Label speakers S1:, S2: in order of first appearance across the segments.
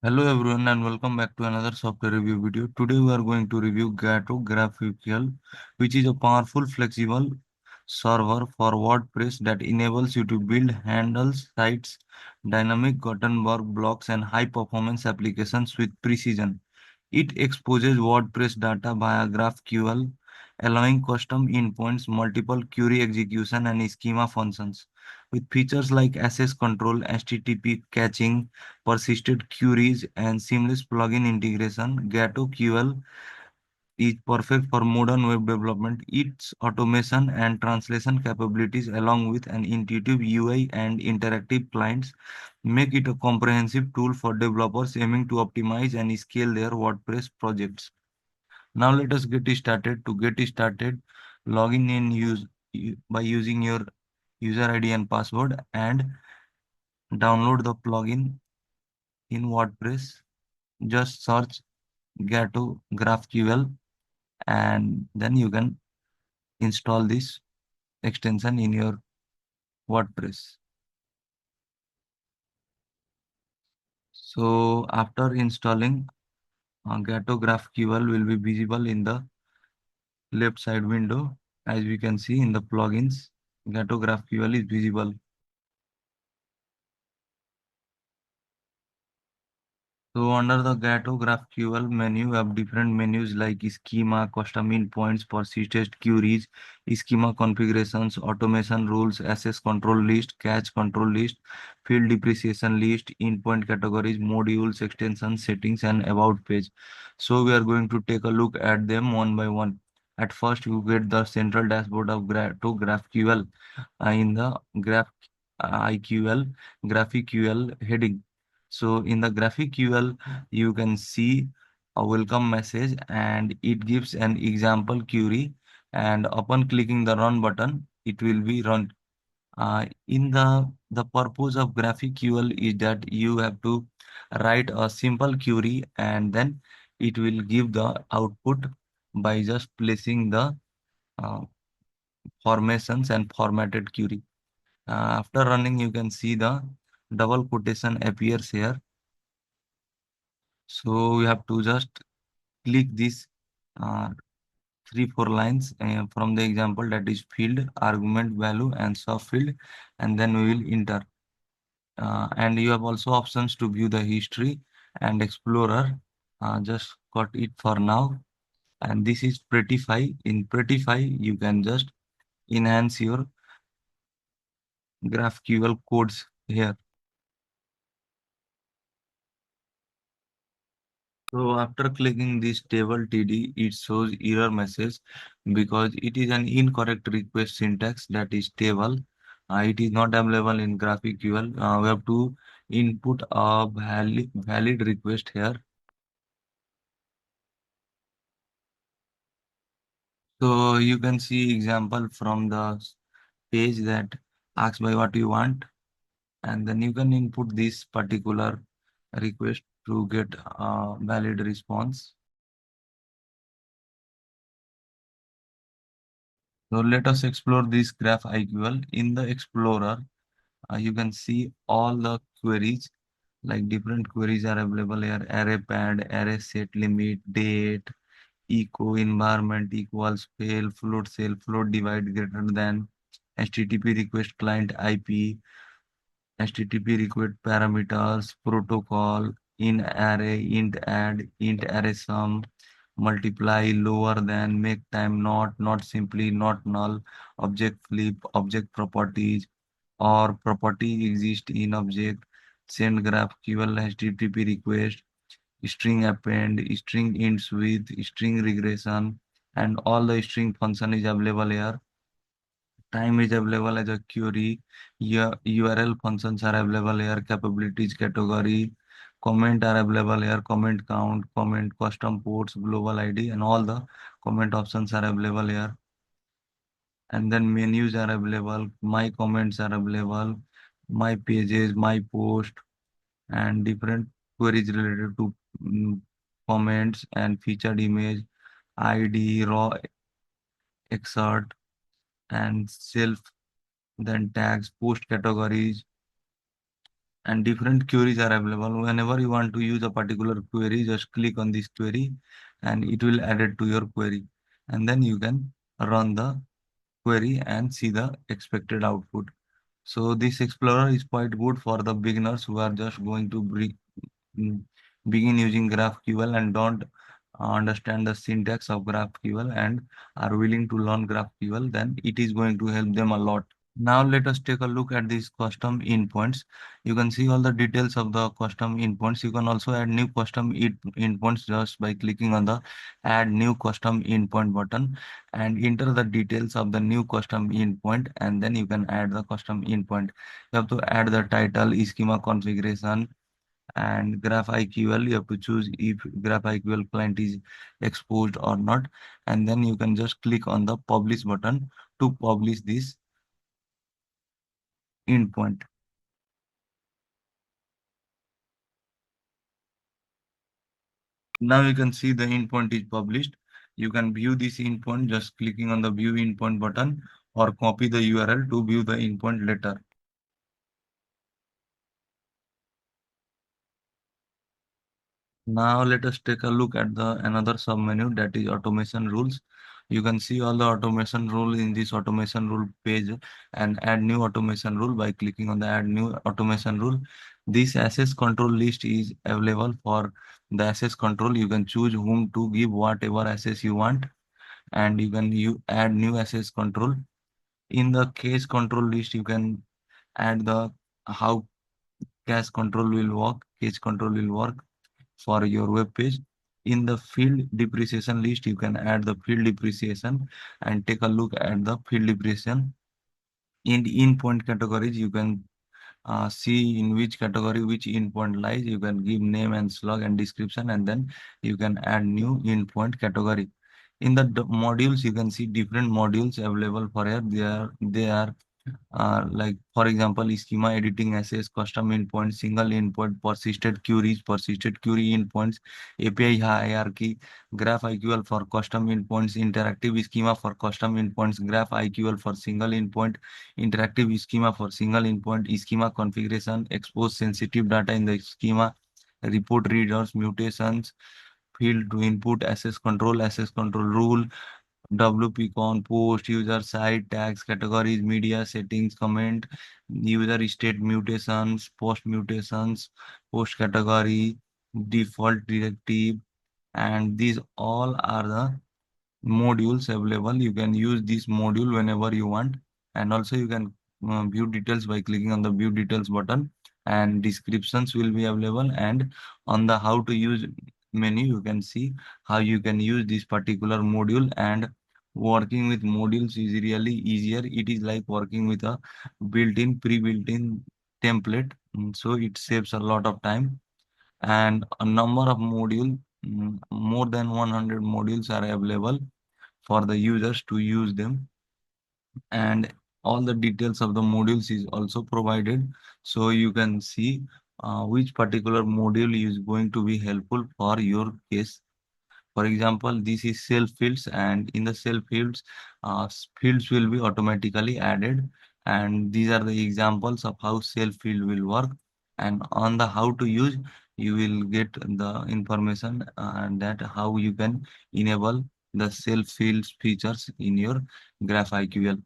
S1: Hello everyone and welcome back to another software review video. Today we are going to review Gato GraphQL, which is a powerful flexible server for WordPress that enables you to build handles, sites, dynamic Gutenberg blocks and high performance applications with precision. It exposes WordPress data via GraphQL, allowing custom endpoints, multiple query execution and schema functions. With features like access control, HTTP caching, persisted queries, and seamless plugin integration, GatoQL is perfect for modern web development. Its automation and translation capabilities, along with an intuitive UI and interactive clients, make it a comprehensive tool for developers aiming to optimize and scale their WordPress projects. Now let us get started. To get started, login in by using your user ID and password and download the plugin in WordPress. Just search Gato GraphQL and then you can install this extension in your WordPress. So after installing, Gato GraphQL will be visible in the left side window. As we can see in the plugins, Gato GraphQL is visible. So under the Gato GraphQL menu, we have different menus like schema, custom endpoints, persisted queries, schema configurations, automation rules, access control list, cache control list, field depreciation list, endpoint categories, modules, extensions, settings, and about page. So we are going to take a look at them one by one. At first, you get the central dashboard of Gato GraphQL in the Graph IQL GraphQL heading. So in the GraphQL, you can see a welcome message and it gives an example query. And upon clicking the run button, it will be run. In the purpose of GraphQL is that you have to write a simple query and then it will give the output by just placing the uh, formations and formatted query. After running, you can see the double quotation appears here. So we have to just click this uh, 3 4 lines from the example, that is field, argument, value and subfield, and then we will enter. And you have also options to view the history and explorer. Just got it for now. And this is Prettify. In Prettify, you can just enhance your GraphQL codes here. So after clicking this table TD, it shows error message because it is an incorrect request syntax, that is table. It is not available in GraphQL. We have to input a valid request here. So you can see example from the page that asks by what you want, and then you can input this particular request to get a valid response. So let us explore this graph IQL. In the Explorer, you can see all the queries, like different queries are available here: array pad, array set limit, date, echo, environment equals, fail, float cell, float divide greater than, HTTP request client IP, HTTP request parameters, protocol, in array, int add, int array sum, multiply, lower than, make time, not simply, not null, object flip, object properties, or property exist in object, send GraphQL HTTP request, string append, string ends with, string regression, and all the string function is available here. Time is available as a query. URL functions are available here. Capabilities category. Comment are available here. Comment count, comment custom ports, global ID, and all the comment options are available here. And then menus are available. My comments are available. My pages, my post, and different queries related to comments and featured image, ID, raw excerpt, and self, then tags, post categories, and different queries are available. Whenever you want to use a particular query, just click on this query and it will add it to your query. And then you can run the query and see the expected output. So this Explorer is quite good for the beginners who are just going to mm, begin using GraphQL and don't understand the syntax of GraphQL and are willing to learn GraphQL, then it is going to help them a lot. Now let us take a look at these custom endpoints. You can see all the details of the custom endpoints. You can also add new custom endpoints just by clicking on the add new custom endpoint button and enter the details of the new custom endpoint, and then you can add the custom endpoint. You have to add the title, schema configuration, and GraphQL. You have to choose if GraphQL client is exposed or not, and then you can just click on the publish button to publish this endpoint. Now you can see the endpoint is published. You can view this endpoint just clicking on the view endpoint button or copy the URL to view the endpoint later. Now let us take a look at the another submenu, that is automation rules. You can see all the automation rule in this automation rule page and add new automation rule by clicking on the add new automation rule. This access control list is available for the access control. You can choose whom to give whatever access you want, and you add new access control. In the case control list, you can add the how cache control will work, cache control will work for your web page. In the field depreciation list, you can add the field depreciation and take a look at the field depreciation. In the endpoint categories, you can see in which category which endpoint lies. You can give name and slug and description, and then you can add new endpoint category. In the modules, you can see different modules available for here. They are like for example, schema editing, access, custom endpoint, single endpoint, persisted queries, persisted query endpoints, API hierarchy, GraphQL for custom endpoints, interactive schema for custom endpoints, GraphQL for single endpoint, interactive schema for single endpoint, schema configuration, expose sensitive data in the schema, report readers, mutations, field to input, access control rule, WP-con, post, user side, tags, categories, media, settings, comment, user state mutations, post category, default directive, and these all are the modules available. You can use this module whenever you want, and also you can view details by clicking on the view details button, and descriptions will be available. And on the how to use menu, you can see how you can use this particular module. And working with modules is really easier. It is like working with a pre-built-in template. So it saves a lot of time. And a number of more than 100 modules are available for the users to use them, and all the details of the modules is also provided, so you can see which particular module is going to be helpful for your case. For example, this is self fields, and in the self fields, fields will be automatically added. And these are the examples of how self field will work. And on the how to use, you will get the information and that how you can enable the self fields features in your GraphQL.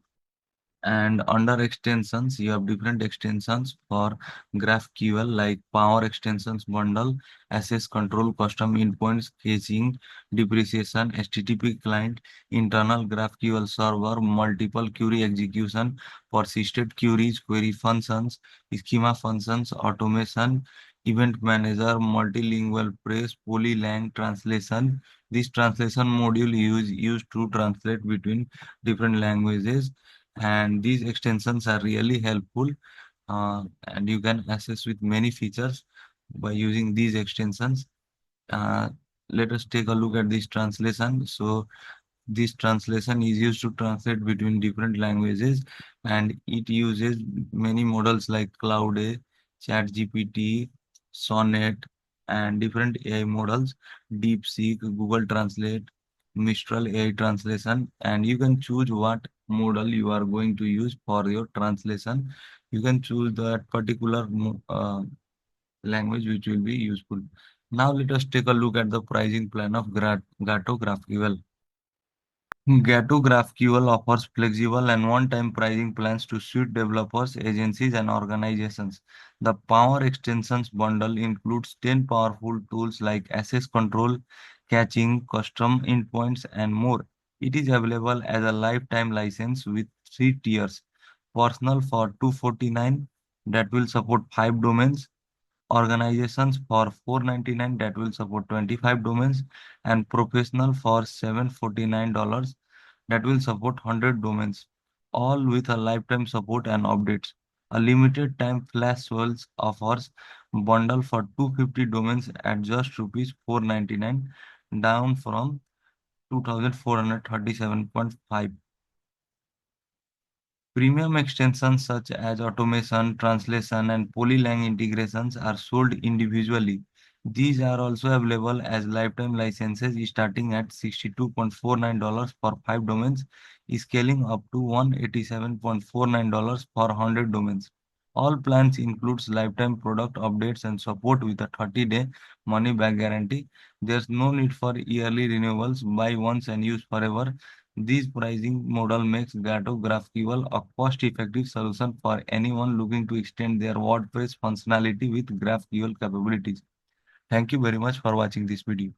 S1: And under extensions, you have different extensions for GraphQL like power extensions bundle, access control, custom endpoints, caching, depreciation, HTTP client, internal GraphQL server, multiple query execution, persisted queries, query functions, schema functions, automation, event manager, multilingual press, polylang translation. This translation module used to translate between different languages, and these extensions are really helpful, and you can access with many features by using these extensions. uh, Let us take a look at this translation. So this translation is used to translate between different languages, and it uses many models like Cloud, ChatGPT, Sonnet, and different AI models, DeepSeek, Google Translate, Mistral AI translation, and you can choose what model you are going to use for your translation. You can choose that particular language which will be useful. Now let us take a look at the pricing plan of Gato GraphQL. Gato GraphQL offers flexible and one-time pricing plans to suit developers, agencies, and organizations. The Power Extensions bundle includes 10 powerful tools like access control, caching, custom endpoints, and more. It is available as a lifetime license with three tiers. Personal for 249 that will support 5 domains, organizations for 499 that will support 25 domains, and professional for $749 that will support 100 domains, all with a lifetime support and updates. A limited time flash sales offers bundle for 250 domains at just rupees 499, down from 2437.5. Premium extensions such as automation, translation, and polylang integrations are sold individually. These are also available as lifetime licenses starting at $62.49 for 5 domains, scaling up to $187.49 for 100 domains. All plans includes lifetime product updates and support with a 30-day money back guarantee. There's no need for yearly renewals. Buy once and use forever. This pricing model makes Gato GraphQL a cost-effective solution for anyone looking to extend their WordPress functionality with GraphQL capabilities. Thank you very much for watching this video.